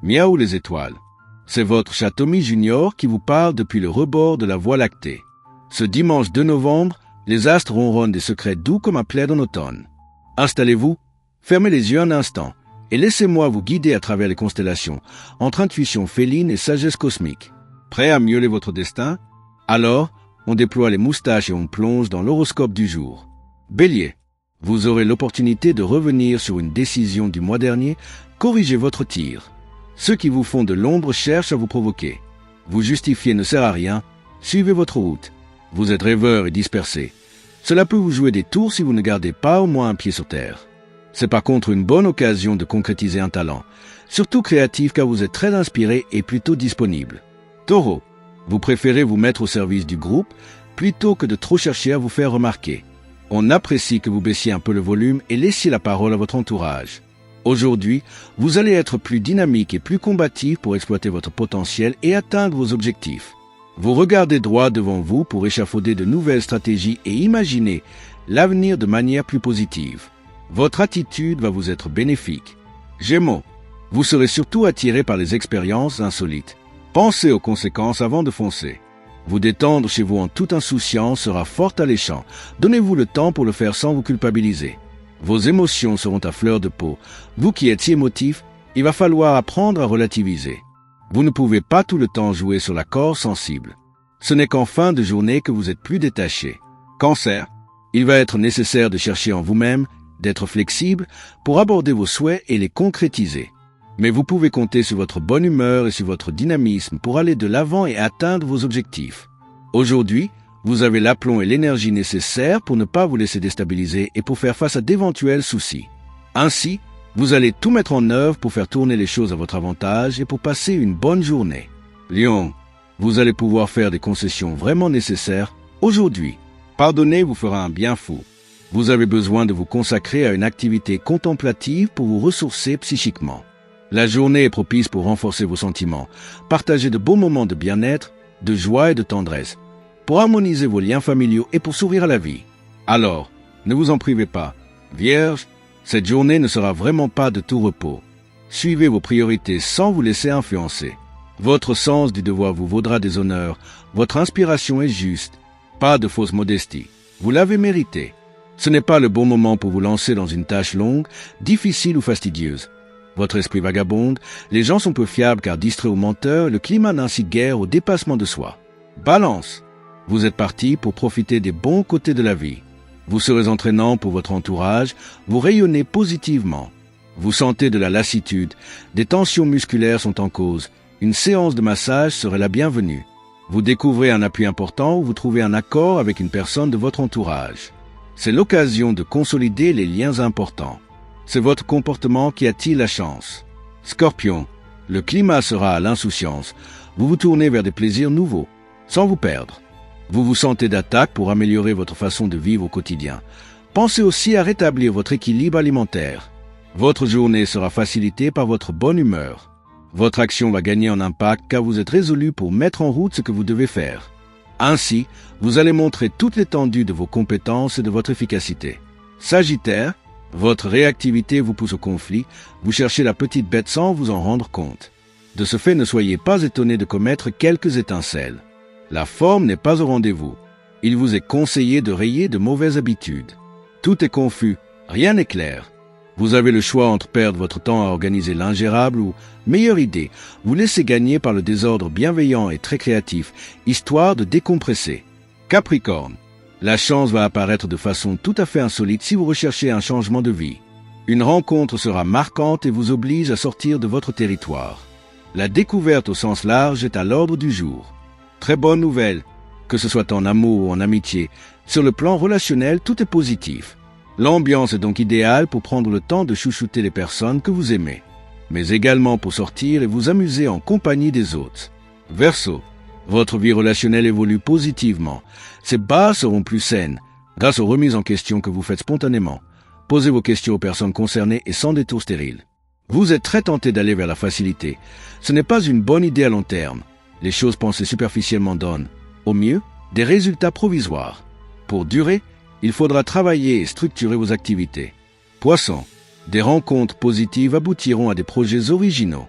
Miaou les étoiles. C'est votre Chatomi Junior qui vous parle depuis le rebord de la Voie lactée. Ce dimanche 2 novembre, les astres ronronnent des secrets doux comme un plaid en automne. Installez-vous, fermez les yeux un instant et laissez-moi vous guider à travers les constellations, entre intuition féline et sagesse cosmique. Prêt à miauler votre destin? Alors, on déploie les moustaches et on plonge dans l'horoscope du jour. Bélier, vous aurez l'opportunité de revenir sur une décision du mois dernier, corrigez votre tir. Ceux qui vous font de l'ombre cherchent à vous provoquer. Vous justifier ne sert à rien, suivez votre route. Vous êtes rêveur et dispersé. Cela peut vous jouer des tours si vous ne gardez pas au moins un pied sur terre. C'est par contre une bonne occasion de concrétiser un talent, surtout créatif car vous êtes très inspiré et plutôt disponible. Taureau, vous préférez vous mettre au service du groupe plutôt que de trop chercher à vous faire remarquer. On apprécie que vous baissiez un peu le volume et laissiez la parole à votre entourage. Aujourd'hui, vous allez être plus dynamique et plus combatif pour exploiter votre potentiel et atteindre vos objectifs. Vous regardez droit devant vous pour échafauder de nouvelles stratégies et imaginer l'avenir de manière plus positive. Votre attitude va vous être bénéfique. Gémeaux, vous serez surtout attiré par les expériences insolites. Pensez aux conséquences avant de foncer. Vous détendre chez vous en toute insouciance sera fort alléchant. Donnez-vous le temps pour le faire sans vous culpabiliser. Vos émotions seront à fleur de peau. Vous qui êtes si émotif, il va falloir apprendre à relativiser. Vous ne pouvez pas tout le temps jouer sur la corde sensible. Ce n'est qu'en fin de journée que vous êtes plus détaché. Cancer, il va être nécessaire de chercher en vous-même, d'être flexible pour aborder vos souhaits et les concrétiser. Mais vous pouvez compter sur votre bonne humeur et sur votre dynamisme pour aller de l'avant et atteindre vos objectifs. Aujourd'hui, vous avez l'aplomb et l'énergie nécessaires pour ne pas vous laisser déstabiliser et pour faire face à d'éventuels soucis. Ainsi, vous allez tout mettre en œuvre pour faire tourner les choses à votre avantage et pour passer une bonne journée. Lion, vous allez pouvoir faire des concessions vraiment nécessaires aujourd'hui. Pardonner vous fera un bien fou. Vous avez besoin de vous consacrer à une activité contemplative pour vous ressourcer psychiquement. La journée est propice pour renforcer vos sentiments, partager de beaux moments de bien-être, de joie et de tendresse, pour harmoniser vos liens familiaux et pour sourire à la vie. Alors, ne vous en privez pas. Vierge, cette journée ne sera vraiment pas de tout repos. Suivez vos priorités sans vous laisser influencer. Votre sens du devoir vous vaudra des honneurs, votre inspiration est juste. Pas de fausse modestie. Vous l'avez mérité. Ce n'est pas le bon moment pour vous lancer dans une tâche longue, difficile ou fastidieuse. Votre esprit vagabonde, les gens sont peu fiables car distraits ou menteurs, le climat n'incite guère au dépassement de soi. Balance, vous êtes parti pour profiter des bons côtés de la vie. Vous serez entraînant pour votre entourage, vous rayonnez positivement. Vous sentez de la lassitude, des tensions musculaires sont en cause, une séance de massage serait la bienvenue. Vous découvrez un appui important ou vous trouvez un accord avec une personne de votre entourage. C'est l'occasion de consolider les liens importants. C'est votre comportement qui attire la chance. Scorpion, le climat sera à l'insouciance. Vous vous tournez vers des plaisirs nouveaux, sans vous perdre. Vous vous sentez d'attaque pour améliorer votre façon de vivre au quotidien. Pensez aussi à rétablir votre équilibre alimentaire. Votre journée sera facilitée par votre bonne humeur. Votre action va gagner en impact car vous êtes résolu pour mettre en route ce que vous devez faire. Ainsi, vous allez montrer toute l'étendue de vos compétences et de votre efficacité. Sagittaire, votre réactivité vous pousse au conflit, vous cherchez la petite bête sans vous en rendre compte. De ce fait, ne soyez pas étonné de commettre quelques étincelles. La forme n'est pas au rendez-vous. Il vous est conseillé de rayer de mauvaises habitudes. Tout est confus, rien n'est clair. Vous avez le choix entre perdre votre temps à organiser l'ingérable ou, meilleure idée, vous laisser gagner par le désordre bienveillant et très créatif, histoire de décompresser. Capricorne, la chance va apparaître de façon tout à fait insolite si vous recherchez un changement de vie. Une rencontre sera marquante et vous oblige à sortir de votre territoire. La découverte au sens large est à l'ordre du jour. Très bonne nouvelle, que ce soit en amour ou en amitié, sur le plan relationnel, tout est positif. L'ambiance est donc idéale pour prendre le temps de chouchouter les personnes que vous aimez, mais également pour sortir et vous amuser en compagnie des autres. Verseau, votre vie relationnelle évolue positivement. Ces bases seront plus saines, grâce aux remises en question que vous faites spontanément. Posez vos questions aux personnes concernées et sans détour stérile. Vous êtes très tenté d'aller vers la facilité. Ce n'est pas une bonne idée à long terme. Les choses pensées superficiellement donnent, au mieux, des résultats provisoires. Pour durer, il faudra travailler et structurer vos activités. Poisson, des rencontres positives aboutiront à des projets originaux.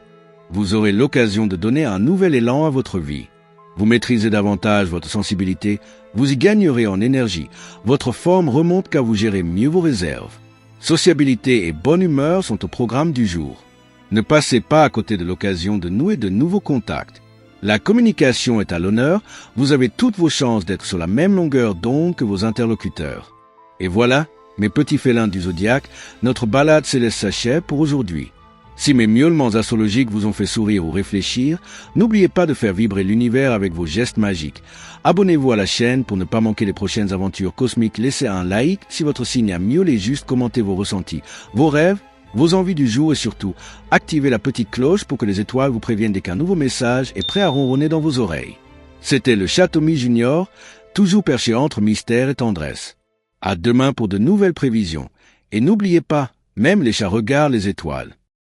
Vous aurez l'occasion de donner un nouvel élan à votre vie. Vous maîtrisez davantage votre sensibilité, vous y gagnerez en énergie, votre forme remonte car vous gérez mieux vos réserves. Sociabilité et bonne humeur sont au programme du jour. Ne passez pas à côté de l'occasion de nouer de nouveaux contacts. La communication est à l'honneur, vous avez toutes vos chances d'être sur la même longueur d'onde que vos interlocuteurs. Et voilà, mes petits félins du zodiaque, notre balade céleste s'achève pour aujourd'hui. Si mes miaulements astrologiques vous ont fait sourire ou réfléchir, n'oubliez pas de faire vibrer l'univers avec vos gestes magiques. Abonnez-vous à la chaîne pour ne pas manquer les prochaines aventures cosmiques. Laissez un like si votre signe a miaulé juste, commentez vos ressentis, vos rêves, vos envies du jour et surtout, activez la petite cloche pour que les étoiles vous préviennent dès qu'un nouveau message est prêt à ronronner dans vos oreilles. C'était le Chat Tommy Junior, toujours perché entre mystère et tendresse. À demain pour de nouvelles prévisions. Et n'oubliez pas, même les chats regardent les étoiles.